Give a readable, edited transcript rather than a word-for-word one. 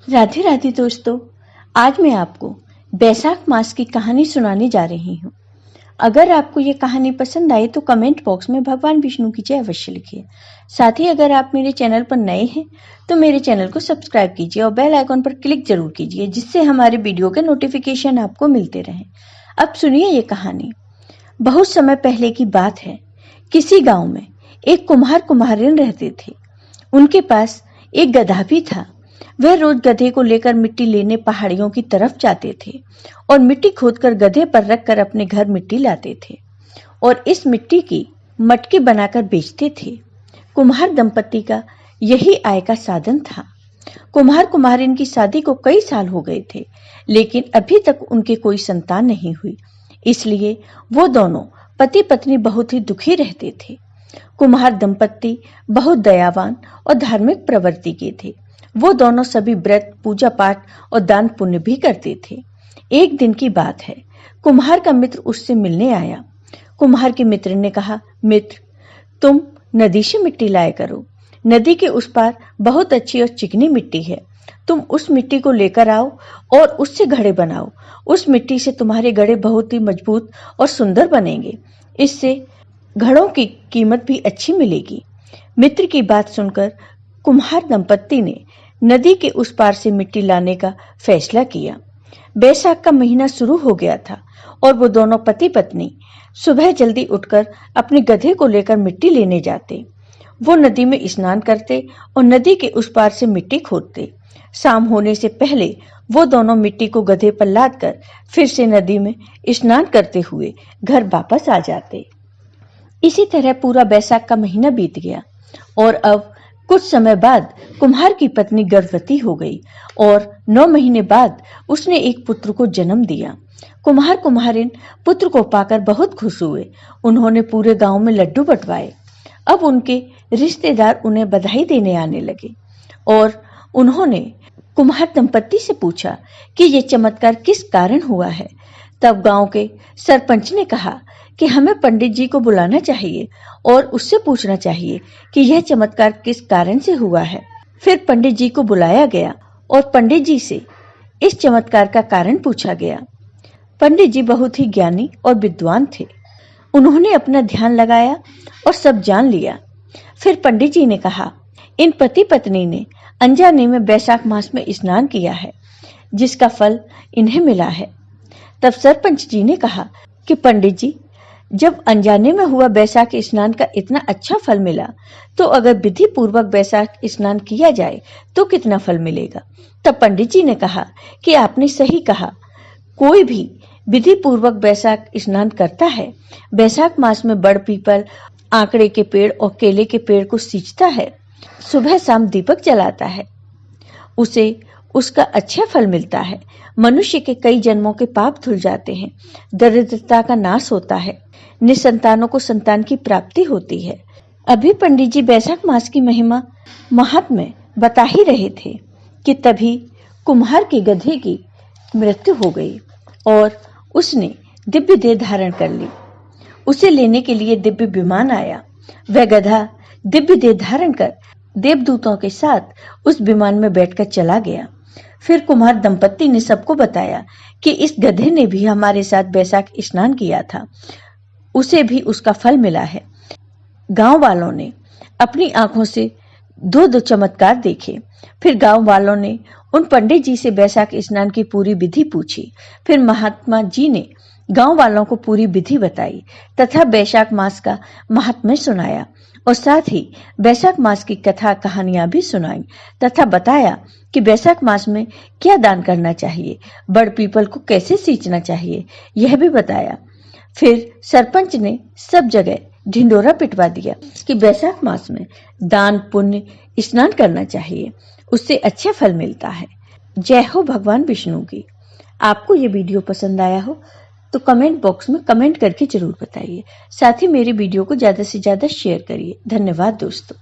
राधे राधे दोस्तों, आज मैं आपको बैसाख मास की कहानी सुनाने जा रही हूँ। अगर आपको ये कहानी पसंद आए तो कमेंट बॉक्स में भगवान विष्णु की जय अवश्य लिखिए। साथ ही अगर आप मेरे चैनल पर नए हैं तो मेरे चैनल को सब्सक्राइब कीजिए और बेल आइकॉन पर क्लिक जरूर कीजिए, जिससे हमारे वीडियो के नोटिफिकेशन आपको मिलते रहें। अब सुनिए ये कहानी। बहुत समय पहले की बात है। किसी गाँव में एक कुम्हार कुम्हारिन रहते थे। उनके पास एक गधा भी था। वह रोज गधे को लेकर मिट्टी लेने पहाड़ियों की तरफ जाते थे और मिट्टी खोदकर गधे पर रखकर अपने घर मिट्टी लाते थे और इस मिट्टी की मटकी बनाकर बेचते थे। कुम्हार दंपति का यही आय का साधन था। कुम्हार कुम्हारिन की शादी को कई साल हो गए थे, लेकिन अभी तक उनके कोई संतान नहीं हुई। इसलिए वो दोनों पति पत्नी बहुत ही दुखी रहते थे। कुम्हार दंपति बहुत दयावान और धार्मिक प्रवृत्ति के थे। वो दोनों सभी व्रत, पूजा पाठ और दान पुण्य भी करते थे। एक दिन की बात है, कुम्हार का मित्र उससे मिलने आया। कुम्हार के मित्र ने कहा, मित्र, तुम नदी से मिट्टी लाया करो। नदी के उस पार बहुत अच्छी और चिकनी मिट्टी है। तुम उस मिट्टी को लेकर आओ और उससे घड़े बनाओ। उस मिट्टी से तुम्हारे घड़े बहुत ही मजबूत और सुंदर बनेंगे। इससे घड़ों की कीमत भी अच्छी मिलेगी। मित्र की बात सुनकर कुम्हार दंपति ने नदी के उस पार से मिट्टी लाने का फैसला किया। बैसाख का महीना शुरू हो गया था और वो दोनों पति पत्नी सुबह जल्दी उठकर अपने गधे को लेकर मिट्टी लेने जाते। वो नदी में स्नान करते और नदी के उस पार से मिट्टी खोदते। शाम होने से पहले वो दोनों मिट्टी को गधे पर लादकर फिर से नदी में स्नान करते हुए घर वापस आ जाते। इसी तरह पूरा बैसाख का महीना बीत गया और अब कुछ समय बाद कुम्हार की पत्नी गर्भवती हो गई और 9 महीने बाद उसने एक पुत्र को जन्म दिया। कुम्हार कुम्हारिन पुत्र को पाकर बहुत खुश हुए। उन्होंने पूरे गांव में लड्डू बंटवाए। अब उनके रिश्तेदार उन्हें बधाई देने आने लगे और उन्होंने कुम्हार दंपति से पूछा कि ये चमत्कार किस कारण हुआ है। तब गांव के सरपंच ने कहा कि हमें पंडित जी को बुलाना चाहिए और उससे पूछना चाहिए कि यह चमत्कार किस कारण से हुआ है। फिर पंडित जी को बुलाया गया और पंडित जी से इस चमत्कार का कारण पूछा गया। पंडित जी बहुत ही ज्ञानी और विद्वान थे। उन्होंने अपना ध्यान लगाया और सब जान लिया। फिर पंडित जी ने कहा, इन पति पत्नी ने अनजाने में बैसाख मास में स्नान किया है, जिसका फल इन्हें मिला है। तब सरपंच जी ने कहा कि पंडित जी, जब अनजाने में हुआ बैसाख स्नान का इतना अच्छा फल मिला, तो अगर विधि पूर्वक बैसाख स्नान किया जाए तो कितना फल मिलेगा। तब पंडित जी ने कहा कि आपने सही कहा। कोई भी विधि पूर्वक बैसाख स्नान करता है, बैसाख मास में बड़ पीपल, आंकड़े के पेड़ और केले के पेड़ को सींचता है, सुबह शाम दीपक जलाता है, उसे उसका अच्छा फल मिलता है। मनुष्य के कई जन्मों के पाप धुल जाते हैं, दरिद्रता का नाश होता है, निसंतानों को संतान की प्राप्ति होती है। अभी पंडित जी बैसाख मास की महिमा महात्म्य बता ही रहे थे कि तभी कुम्हार के गधे की मृत्यु हो गई और उसने दिव्य देह धारण कर ली। उसे लेने के लिए दिव्य विमान आया। वह गधा दिव्य देह धारण कर देवदूतों के साथ उस विमान में बैठकर चला गया। फिर कुम्हार दंपति ने सबको बताया कि इस गधे ने भी हमारे साथ बैसाख स्नान किया था, उसे भी उसका फल मिला है। गांव वालों ने अपनी आंखों से दो चमत्कार देखे। फिर गांव वालों ने उन पंडित जी से बैसाख स्नान की पूरी विधि पूछी। फिर महात्मा जी ने गांव वालों को पूरी विधि बताई तथा बैसाख मास का महात्म्य सुनाया और साथ ही बैसाख मास की कथा कहानियां भी सुनाई तथा बताया कि बैसाख मास में क्या दान करना चाहिए, बड़ पीपल को कैसे सींचना चाहिए, यह भी बताया। फिर सरपंच ने सब जगह ढिंडोरा पिटवा दिया कि बैसाख मास में दान पुण्य स्नान करना चाहिए, उससे अच्छा फल मिलता है। जय हो भगवान विष्णु की। आपको ये वीडियो पसंद आया हो तो कमेंट बॉक्स में कमेंट करके जरूर बताइए। साथ ही मेरी वीडियो को ज्यादा से ज्यादा शेयर करिए। धन्यवाद दोस्तों।